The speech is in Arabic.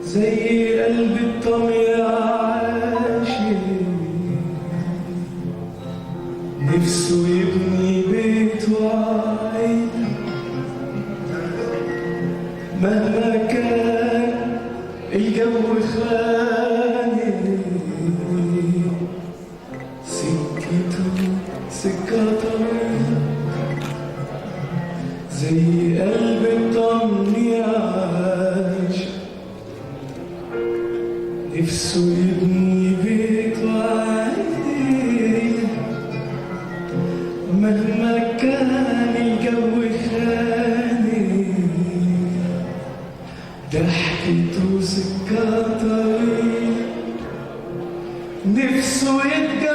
زي قلب الطمي عاشق نفسه يبني بيت وعين مهما كان الجو خانق سكته سكة طويلة زي قلب الطمي عاشق نفسه يبني بيت وعين مهما كان الجو خانق ضحكته سكة طويلة نفسه يتجوز